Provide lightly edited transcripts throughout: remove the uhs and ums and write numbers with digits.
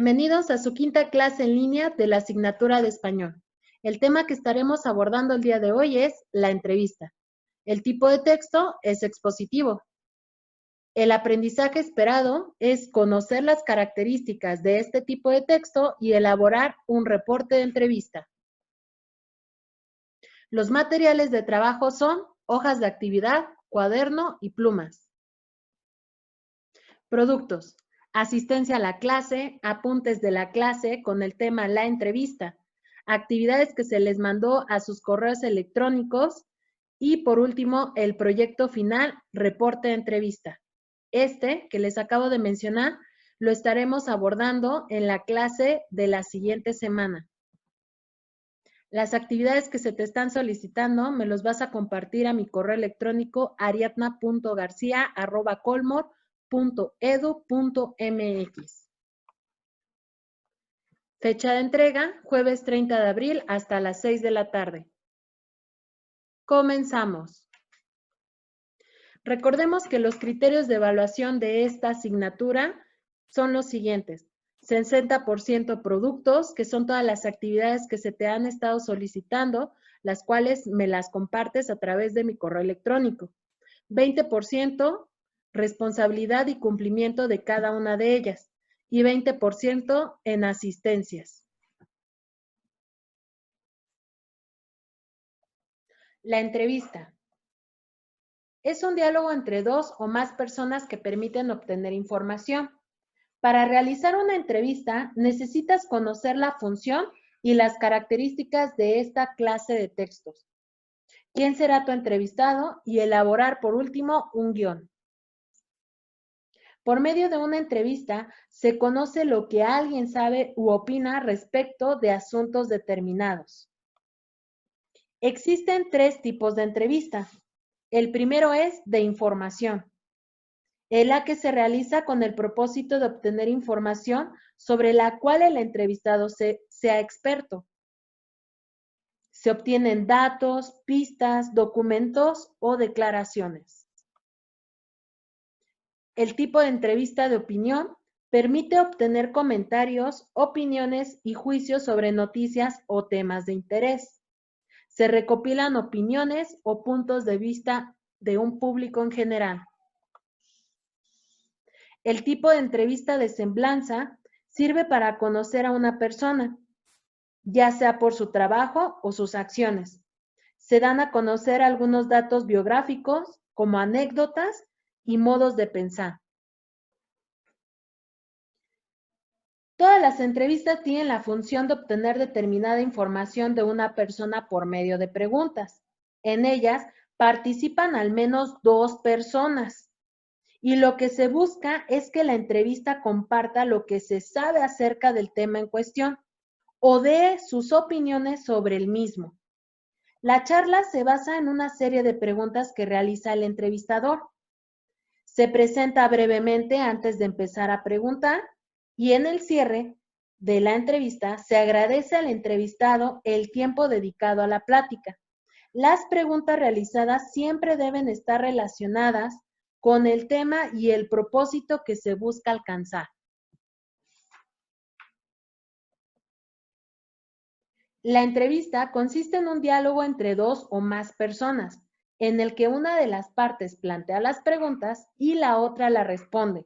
Bienvenidos a su quinta clase en línea de la asignatura de español. El tema que estaremos abordando el día de hoy es la entrevista. El tipo de texto es expositivo. El aprendizaje esperado es conocer las características de este tipo de texto y elaborar un reporte de entrevista. Los materiales de trabajo son hojas de actividad, cuaderno y plumas. Productos: asistencia a la clase, apuntes de la clase con el tema la entrevista, actividades que se les mandó a sus correos electrónicos y por último el proyecto final, reporte de entrevista. Este que les acabo de mencionar lo estaremos abordando en la clase de la siguiente semana. Las actividades que se te están solicitando me los vas a compartir a mi correo electrónico ariadna.garcia@colmor.edu.mx. Fecha de entrega, jueves 30 de abril hasta las 6 de la tarde. Comenzamos. Recordemos que los criterios de evaluación de esta asignatura son los siguientes. 60% productos, que son todas las actividades que se te han estado solicitando, las cuales me las compartes a través de mi correo electrónico. 20% responsabilidad y cumplimiento de cada una de ellas y 20% en asistencias. La entrevista es un diálogo entre dos o más personas que permiten obtener información. Para realizar una entrevista, necesitas conocer la función y las características de esta clase de textos. ¿Quién será tu entrevistado? Y elaborar, por último, un guión. Por medio de una entrevista, se conoce lo que alguien sabe u opina respecto de asuntos determinados. Existen 3 tipos de entrevista. El primero es de información. Es la que se realiza con el propósito de obtener información sobre la cual el entrevistado sea experto. Se obtienen datos, pistas, documentos o declaraciones. El tipo de entrevista de opinión permite obtener comentarios, opiniones y juicios sobre noticias o temas de interés. Se recopilan opiniones o puntos de vista de un público en general. El tipo de entrevista de semblanza sirve para conocer a una persona, ya sea por su trabajo o sus acciones. Se dan a conocer algunos datos biográficos, como anécdotas y modos de pensar. Todas las entrevistas tienen la función de obtener determinada información de una persona por medio de preguntas. En ellas participan al menos 2 personas. Y lo que se busca es que la entrevista comparta lo que se sabe acerca del tema en cuestión o dé sus opiniones sobre el mismo. La charla se basa en una serie de preguntas que realiza el entrevistador. Se presenta brevemente antes de empezar a preguntar y en el cierre de la entrevista se agradece al entrevistado el tiempo dedicado a la plática. Las preguntas realizadas siempre deben estar relacionadas con el tema y el propósito que se busca alcanzar. La entrevista consiste en un diálogo entre 2 o más personas, en el que una de las partes plantea las preguntas y la otra la responde.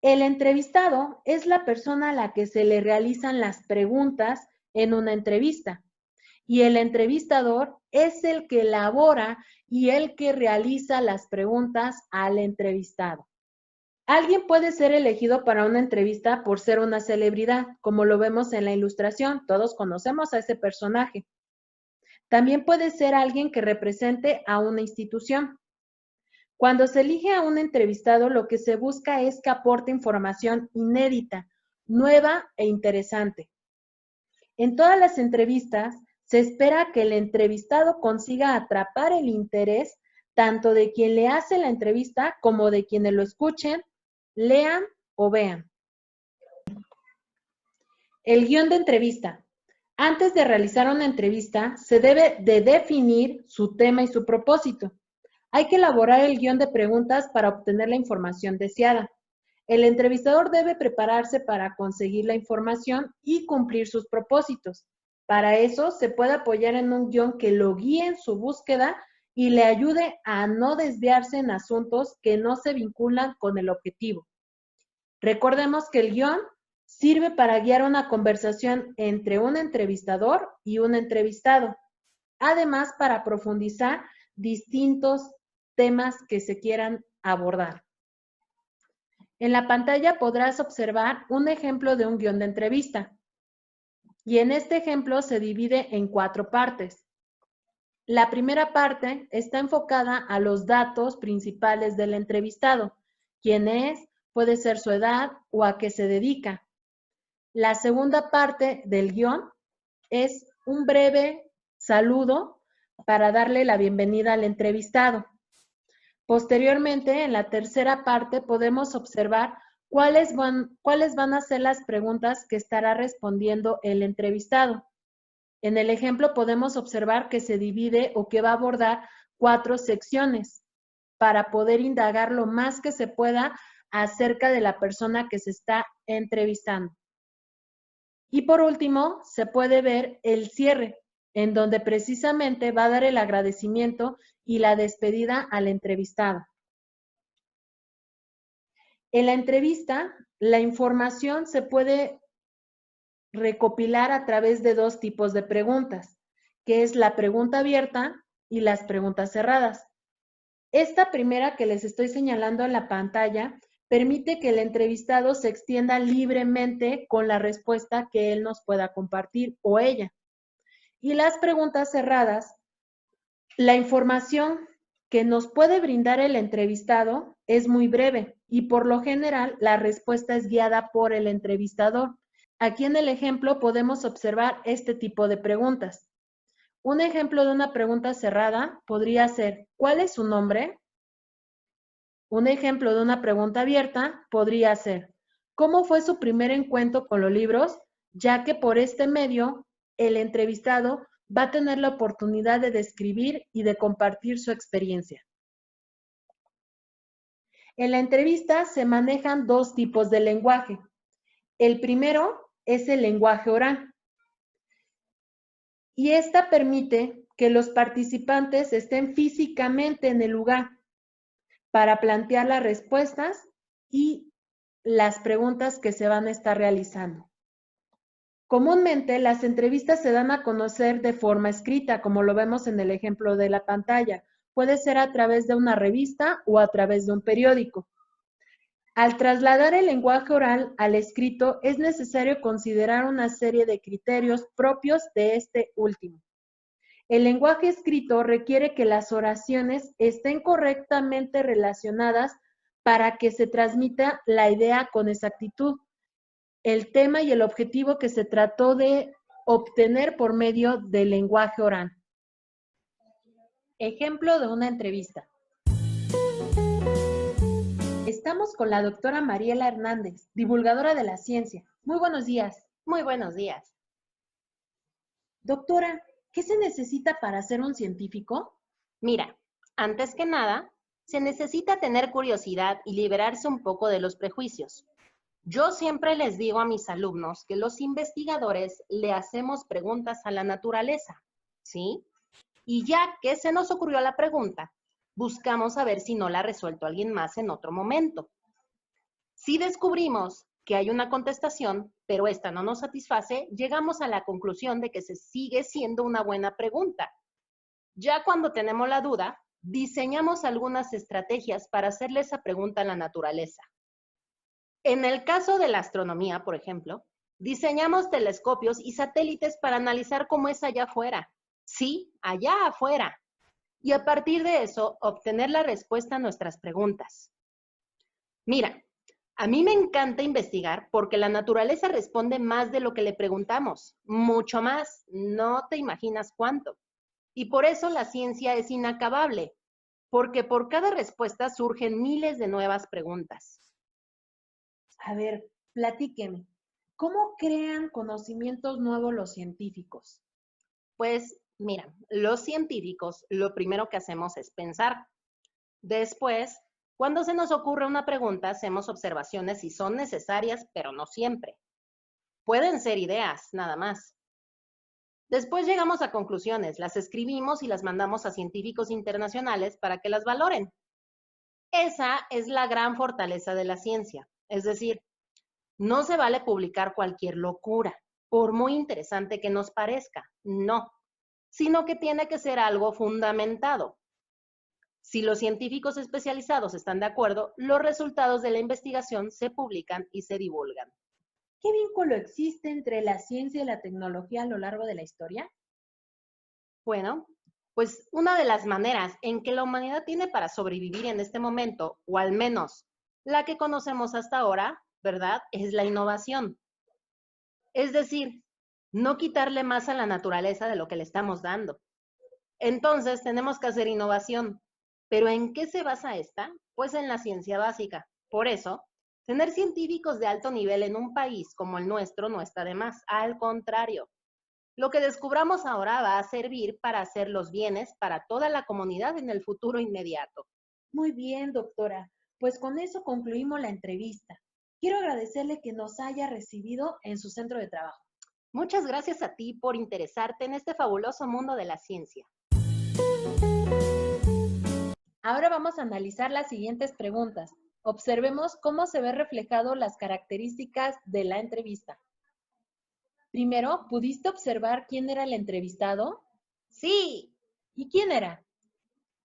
El entrevistado es la persona a la que se le realizan las preguntas en una entrevista y el entrevistador es el que elabora y el que realiza las preguntas al entrevistado. Alguien puede ser elegido para una entrevista por ser una celebridad, como lo vemos en la ilustración, todos conocemos a ese personaje. También puede ser alguien que represente a una institución. Cuando se elige a un entrevistado, lo que se busca es que aporte información inédita, nueva e interesante. En todas las entrevistas, se espera que el entrevistado consiga atrapar el interés tanto de quien le hace la entrevista como de quienes lo escuchen, lean o vean. El guión de entrevista. Antes de realizar una entrevista, se debe de definir su tema y su propósito. Hay que elaborar el guión de preguntas para obtener la información deseada. El entrevistador debe prepararse para conseguir la información y cumplir sus propósitos. Para eso se puede apoyar en un guión que lo guíe en su búsqueda y le ayude a no desviarse en asuntos que no se vinculan con el objetivo. Recordemos que el guión sirve para guiar una conversación entre un entrevistador y un entrevistado, además para profundizar distintos temas que se quieran abordar. En la pantalla podrás observar un ejemplo de un guión de entrevista. Y en este ejemplo se divide en 4 partes. La primera parte está enfocada a los datos principales del entrevistado, quién es, puede ser su edad o a qué se dedica. La segunda parte del guión es un breve saludo para darle la bienvenida al entrevistado. Posteriormente, en la tercera parte, podemos observar cuáles van a ser las preguntas que estará respondiendo el entrevistado. En el ejemplo podemos observar que se divide o que va a abordar 4 secciones para poder indagar lo más que se pueda acerca de la persona que se está entrevistando. Y por último, se puede ver el cierre, en donde precisamente va a dar el agradecimiento y la despedida al entrevistado. En la entrevista, la información se puede recopilar a través de 2 tipos de preguntas, que es la pregunta abierta y las preguntas cerradas. Esta primera que les estoy señalando en la pantalla permite que el entrevistado se extienda libremente con la respuesta que él nos pueda compartir o ella. Y las preguntas cerradas, la información que nos puede brindar el entrevistado es muy breve y por lo general la respuesta es guiada por el entrevistador. Aquí en el ejemplo podemos observar este tipo de preguntas. Un ejemplo de una pregunta cerrada podría ser, ¿cuál es su nombre? Un ejemplo de una pregunta abierta podría ser, ¿cómo fue su primer encuentro con los libros? Ya que por este medio el entrevistado va a tener la oportunidad de describir y de compartir su experiencia. En la entrevista se manejan 2 tipos de lenguaje. El primero es el lenguaje oral. Y esta permite que los participantes estén físicamente en el lugar para plantear las respuestas y las preguntas que se van a estar realizando. Comúnmente las entrevistas se dan a conocer de forma escrita, como lo vemos en el ejemplo de la pantalla. Puede ser a través de una revista o a través de un periódico. Al trasladar el lenguaje oral al escrito, es necesario considerar una serie de criterios propios de este último. El lenguaje escrito requiere que las oraciones estén correctamente relacionadas para que se transmita la idea con exactitud, el tema y el objetivo que se trató de obtener por medio del lenguaje oral. Ejemplo de una entrevista. Estamos con la doctora Mariela Hernández, divulgadora de la ciencia. Muy buenos días. Muy buenos días. Doctora, ¿qué se necesita para ser un científico? Mira, antes que nada, se necesita tener curiosidad y liberarse un poco de los prejuicios. Yo siempre les digo a mis alumnos que los investigadores le hacemos preguntas a la naturaleza, ¿sí? Y ya que se nos ocurrió la pregunta, buscamos saber si no la ha resuelto alguien más en otro momento. Si descubrimos que hay una contestación, pero esta no nos satisface, llegamos a la conclusión de que se sigue siendo una buena pregunta. Ya cuando tenemos la duda, diseñamos algunas estrategias para hacerle esa pregunta a la naturaleza. En el caso de la astronomía, por ejemplo, diseñamos telescopios y satélites para analizar cómo es allá afuera. Sí, allá afuera. Y a partir de eso, obtener la respuesta a nuestras preguntas. Mira, a mí me encanta investigar porque la naturaleza responde más de lo que le preguntamos, mucho más, no te imaginas cuánto. Y por eso la ciencia es inacabable, porque por cada respuesta surgen miles de nuevas preguntas. A ver, platíqueme, ¿cómo crean conocimientos nuevos los científicos? Pues mira, los científicos lo primero que hacemos es pensar. Después Cuando se nos ocurre una pregunta, hacemos observaciones si son necesarias, pero no siempre. Pueden ser ideas, nada más. Después llegamos a conclusiones, las escribimos y las mandamos a científicos internacionales para que las valoren. Esa es la gran fortaleza de la ciencia. Es decir, no se vale publicar cualquier locura, por muy interesante que nos parezca, no, sino que tiene que ser algo fundamentado. Si los científicos especializados están de acuerdo, los resultados de la investigación se publican y se divulgan. ¿Qué vínculo existe entre la ciencia y la tecnología a lo largo de la historia? Bueno, pues una de las maneras en que la humanidad tiene para sobrevivir en este momento, o al menos la que conocemos hasta ahora, ¿verdad? Es la innovación. Es decir, no quitarle más a la naturaleza de lo que le estamos dando. Entonces, tenemos que hacer innovación. ¿Pero en qué se basa esta? Pues en la ciencia básica. Por eso, tener científicos de alto nivel en un país como el nuestro no está de más. Al contrario, lo que descubramos ahora va a servir para hacer los bienes para toda la comunidad en el futuro inmediato. Muy bien, doctora. Pues con eso concluimos la entrevista. Quiero agradecerle que nos haya recibido en su centro de trabajo. Muchas gracias a ti por interesarte en este fabuloso mundo de la ciencia. Ahora vamos a analizar las siguientes preguntas. Observemos cómo se ven reflejado las características de la entrevista. Primero, ¿pudiste observar quién era el entrevistado? Sí, ¿Y quién era?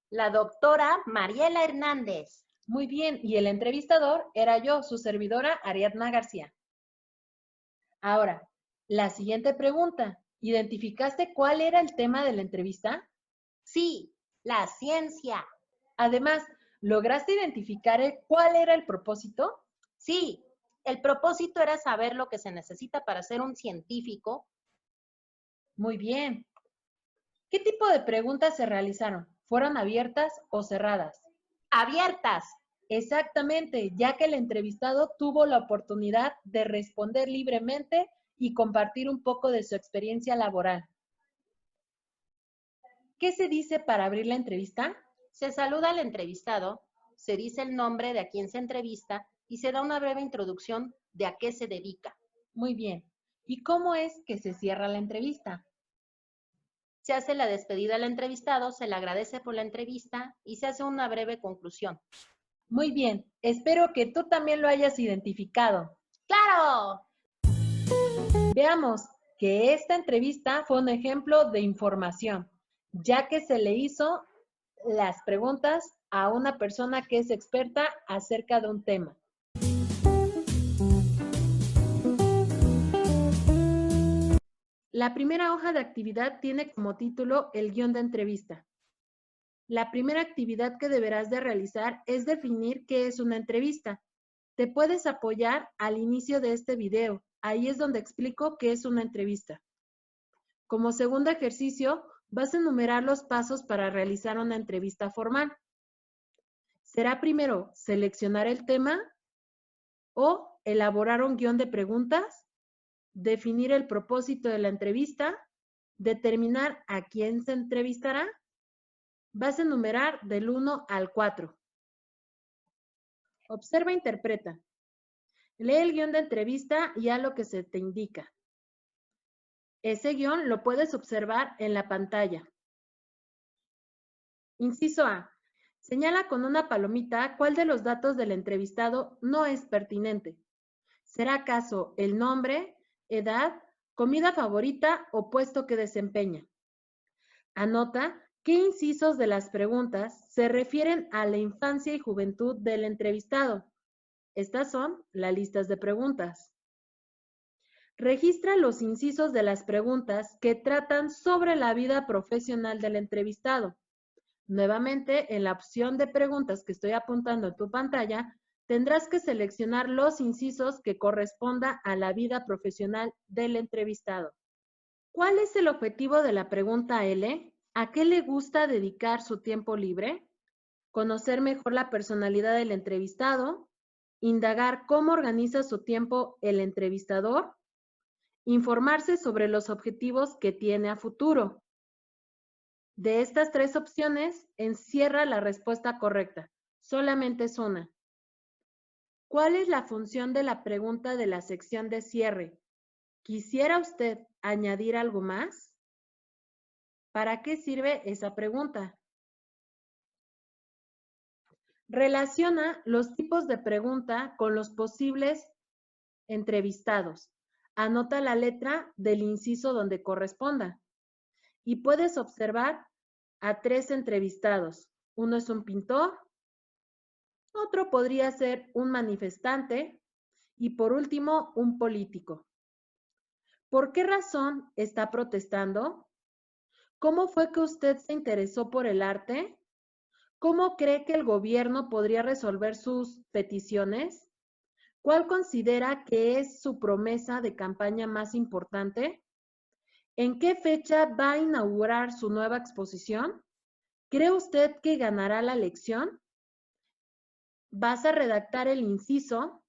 la doctora Mariela Hernández. Muy bien, y el entrevistador era yo, su servidora Ariadna García. Ahora, la siguiente pregunta. ¿Identificaste cuál era el tema de la entrevista? Sí, la ciencia. Además, ¿lograste identificar cuál era el propósito? Sí, el propósito era saber lo que se necesita para ser un científico. Muy bien. ¿Qué tipo de preguntas se realizaron? ¿Fueron abiertas o cerradas? Abiertas. Exactamente, ya que el entrevistado tuvo la oportunidad de responder libremente y compartir un poco de su experiencia laboral. ¿Qué se dice para abrir la entrevista? Se saluda al entrevistado, se dice el nombre de a quien se entrevista y se da una breve introducción de a qué se dedica. Muy bien. ¿Y cómo es que se cierra la entrevista? Se hace la despedida al entrevistado, se le agradece por la entrevista y se hace una breve conclusión. Muy bien. Espero que tú también lo hayas identificado. ¡Claro! Veamos que esta entrevista fue un ejemplo de información, ya que se le hizo las preguntas a una persona que es experta acerca de un tema. La primera hoja de actividad tiene como título el guión de entrevista. La primera actividad que deberás de realizar es definir qué es una entrevista. Te puedes apoyar al inicio de este video. Ahí es donde explico qué es una entrevista. Como segundo ejercicio, vas a enumerar los pasos para realizar una entrevista formal. Será primero seleccionar el tema o elaborar un guión de preguntas, definir el propósito de la entrevista, determinar a quién se entrevistará. Vas a enumerar del 1 al 4. Observa e interpreta. Lee el guión de entrevista y haz lo que se te indica. Ese guión lo puedes observar en la pantalla. Inciso A. Señala con una palomita cuál de los datos del entrevistado no es pertinente. ¿Será acaso el nombre, edad, comida favorita o puesto que desempeña? Anota qué incisos de las preguntas se refieren a la infancia y juventud del entrevistado. Estas son las listas de preguntas. Registra los incisos de las preguntas que tratan sobre la vida profesional del entrevistado. Nuevamente, en la opción de preguntas que estoy apuntando en tu pantalla, tendrás que seleccionar los incisos que corresponda a la vida profesional del entrevistado. ¿Cuál es el objetivo de la pregunta L? ¿A qué le gusta dedicar su tiempo libre? Conocer mejor la personalidad del entrevistado, indagar cómo organiza su tiempo el entrevistador, informarse sobre los objetivos que tiene a futuro. De estas tres opciones, encierra la respuesta correcta. Solamente es una. ¿Cuál es la función de la pregunta de la sección de cierre? ¿Quisiera usted añadir algo más? ¿Para qué sirve esa pregunta? Relaciona los tipos de pregunta con los posibles entrevistados. Anota la letra del inciso donde corresponda. Y puedes observar a 3 entrevistados. Uno es un pintor, otro podría ser un manifestante y por último un político. ¿Por qué razón está protestando? ¿Cómo fue que usted se interesó por el arte? ¿Cómo cree que el gobierno podría resolver sus peticiones? ¿Cuál considera que es su promesa de campaña más importante? ¿En qué fecha va a inaugurar su nueva exposición? ¿Cree usted que ganará la elección? Vas a redactar el inciso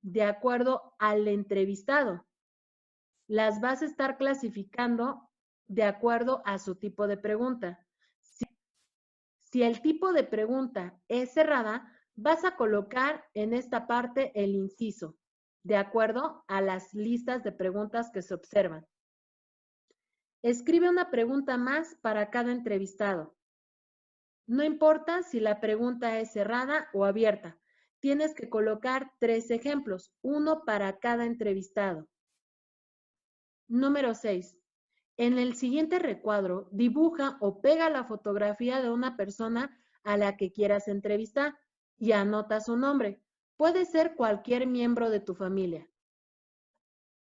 de acuerdo al entrevistado. Las vas a estar clasificando de acuerdo a su tipo de pregunta. Si el tipo de pregunta es cerrada, vas a colocar en esta parte el inciso, de acuerdo a las listas de preguntas que se observan. Escribe una pregunta más para cada entrevistado. No importa si la pregunta es cerrada o abierta. Tienes que colocar 3 ejemplos, uno para cada entrevistado. Número 6. En el siguiente recuadro, dibuja o pega la fotografía de una persona a la que quieras entrevistar y anota su nombre. Puede ser cualquier miembro de tu familia.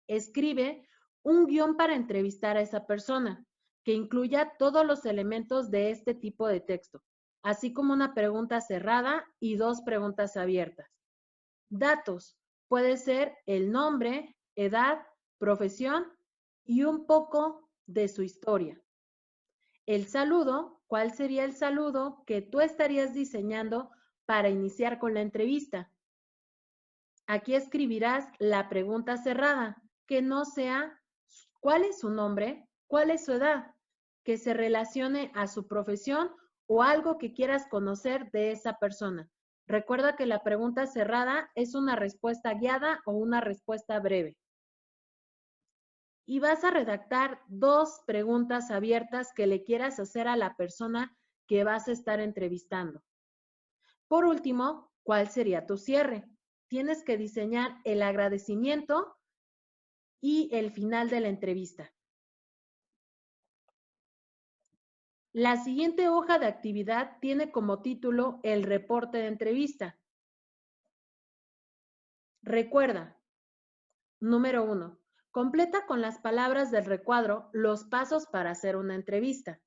Escribe un guión para entrevistar a esa persona, que incluya todos los elementos de este tipo de texto, así como una pregunta cerrada y 2 preguntas abiertas. Datos. Puede ser el nombre, edad, profesión y un poco de su historia. El saludo. ¿Cuál sería el saludo que tú estarías diseñando para iniciar con la entrevista? Aquí escribirás la pregunta cerrada, que no sea ¿cuál es su nombre? ¿Cuál es su edad? Que se relacione a su profesión o algo que quieras conocer de esa persona. Recuerda que la pregunta cerrada es una respuesta guiada o una respuesta breve. Y vas a redactar 2 preguntas abiertas que le quieras hacer a la persona que vas a estar entrevistando. Por último, ¿cuál sería tu cierre? Tienes que diseñar el agradecimiento y el final de la entrevista. La siguiente hoja de actividad tiene como título el reporte de entrevista. Recuerda, número 1, completa con las palabras del recuadro los pasos para hacer una entrevista.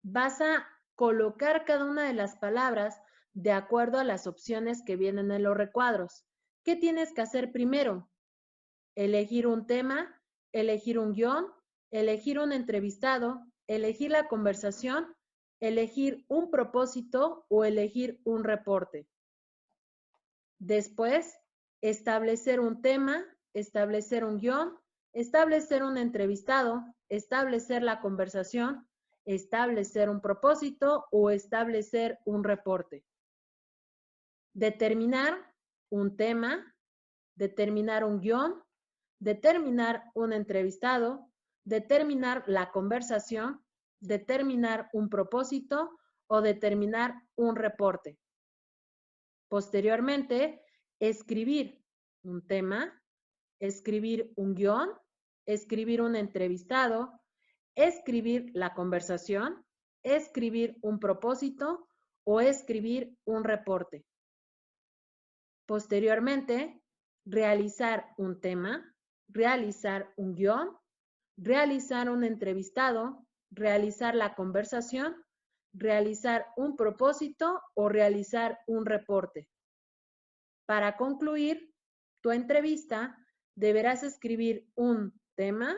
Vas a colocar cada una de las palabras de acuerdo a las opciones que vienen en los recuadros. ¿Qué tienes que hacer primero? Elegir un tema, elegir un guión, elegir un entrevistado, elegir la conversación, elegir un propósito o elegir un reporte. Después, establecer un tema, establecer un guión, establecer un entrevistado, establecer la conversación, establecer un propósito o establecer un reporte. Determinar un tema, determinar un guión, determinar un entrevistado, determinar la conversación, determinar un propósito o determinar un reporte. Posteriormente, escribir un tema, escribir un guión, escribir un entrevistado, escribir la conversación, escribir un propósito o escribir un reporte. Posteriormente, realizar un tema, realizar un guión, realizar un entrevistado, realizar la conversación, realizar un propósito o realizar un reporte. Para concluir tu entrevista, deberás escribir un tema,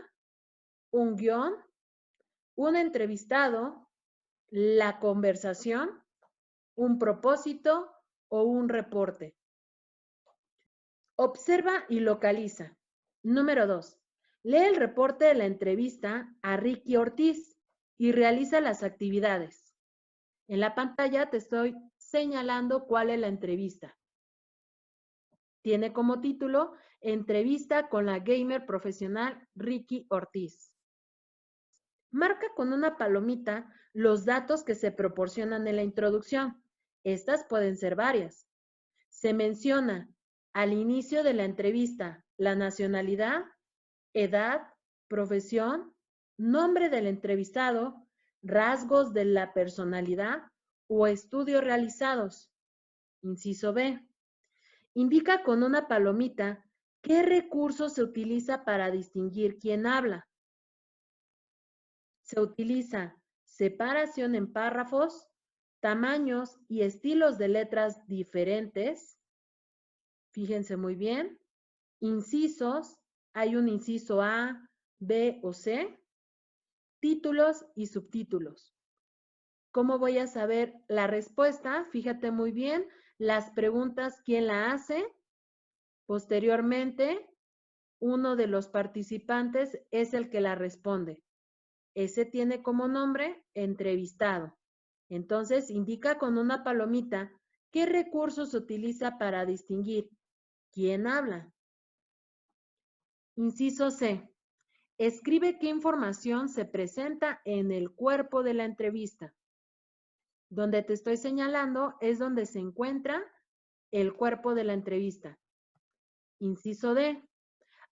un guión, un entrevistado, la conversación, un propósito o un reporte. Observa y localiza. Número 2. Lee el reporte de la entrevista a Ricky Ortiz y realiza las actividades. En la pantalla te estoy señalando cuál es la entrevista. Tiene como título Entrevista con la gamer profesional Ricky Ortiz. Marca con una palomita los datos que se proporcionan en la introducción. Estas pueden ser varias. Se menciona al inicio de la entrevista la nacionalidad, edad, profesión, nombre del entrevistado, rasgos de la personalidad o estudios realizados. Inciso B. Indica con una palomita qué recurso se utiliza para distinguir quién habla. Se utiliza separación en párrafos, tamaños y estilos de letras diferentes. Fíjense muy bien. Incisos, hay un inciso A, B o C. Títulos y subtítulos. ¿Cómo voy a saber la respuesta? Fíjate muy bien. Las preguntas, ¿quién la hace? Posteriormente, uno de los participantes es el que la responde. Ese tiene como nombre entrevistado. Entonces, indica con una palomita qué recursos se utiliza para distinguir quién habla. Inciso C. Escribe qué información se presenta en el cuerpo de la entrevista. Donde te estoy señalando es donde se encuentra el cuerpo de la entrevista. Inciso D.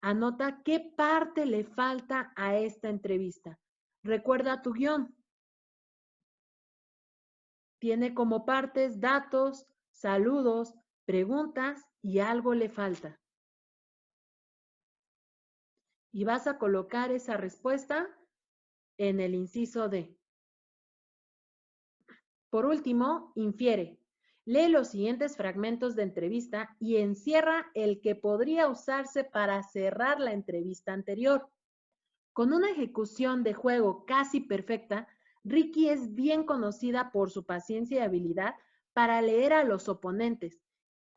Anota qué parte le falta a esta entrevista. Recuerda tu guión. Tiene como partes datos, saludos, preguntas y algo le falta. Y vas a colocar esa respuesta en el inciso D. Por último, infiere. Lee los siguientes fragmentos de entrevista y encierra el que podría usarse para cerrar la entrevista anterior. Con una ejecución de juego casi perfecta, Ricky es bien conocida por su paciencia y habilidad para leer a los oponentes.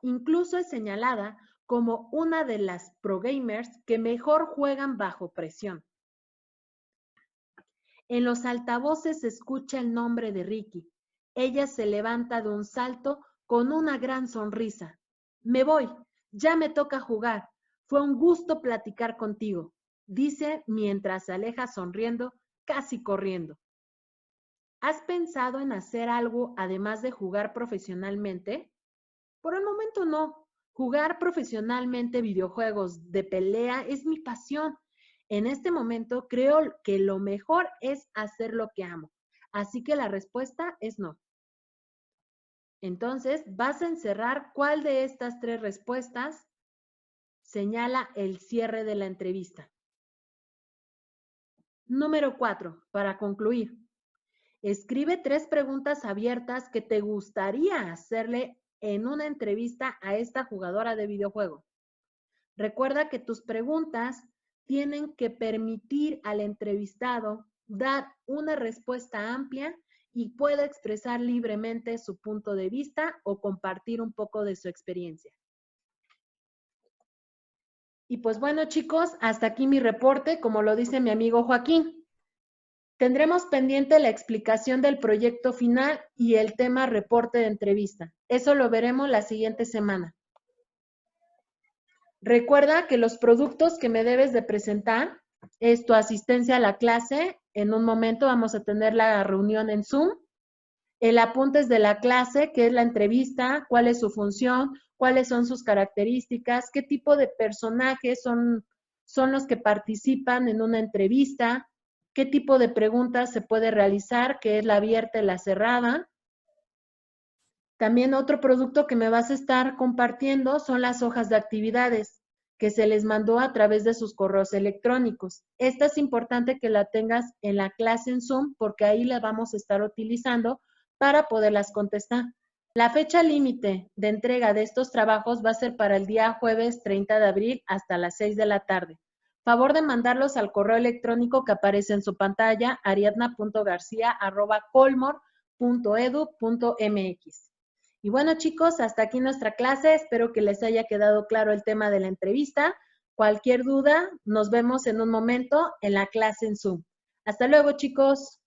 Incluso es señalada como una de las pro gamers que mejor juegan bajo presión. En los altavoces se escucha el nombre de Ricky. Ella se levanta de un salto con una gran sonrisa. Me voy, ya me toca jugar. Fue un gusto platicar contigo, dice mientras se aleja sonriendo, casi corriendo. ¿Has pensado en hacer algo además de jugar profesionalmente? Por el momento no. Jugar profesionalmente videojuegos de pelea es mi pasión. En este momento creo que lo mejor es hacer lo que amo. Así que la respuesta es no. Entonces, vas a encerrar cuál de estas tres respuestas señala el cierre de la entrevista. Número 4, para concluir. Escribe 3 preguntas abiertas que te gustaría hacerle en una entrevista a esta jugadora de videojuego. Recuerda que tus preguntas tienen que permitir al entrevistado dar una respuesta amplia y pueda expresar libremente su punto de vista o compartir un poco de su experiencia. Y pues bueno, chicos, hasta aquí mi reporte, como lo dice mi amigo Joaquín. Tendremos pendiente la explicación del proyecto final y el tema reporte de entrevista. Eso lo veremos la siguiente semana. Recuerda que los productos que me debes de presentar es tu asistencia a la clase. En un momento vamos a tener la reunión en Zoom. El apuntes de la clase, que es la entrevista, cuál es su función, cuáles son sus características, qué tipo de personajes son los que participan en una entrevista, qué tipo de preguntas se puede realizar, que es la abierta y la cerrada. También otro producto que me vas a estar compartiendo son las hojas de actividades que se les mandó a través de sus correos electrónicos. Esta es importante que la tengas en la clase en Zoom porque ahí la vamos a estar utilizando para poderlas contestar. La fecha límite de entrega de estos trabajos va a ser para el día jueves 30 de abril hasta las 6 de la tarde. Favor de mandarlos al correo electrónico que aparece en su pantalla, ariadna.garcia@colmor.edu.mx. Y bueno, chicos, hasta aquí nuestra clase. Espero que les haya quedado claro el tema de la entrevista. Cualquier duda, nos vemos en un momento en la clase en Zoom. Hasta luego, chicos.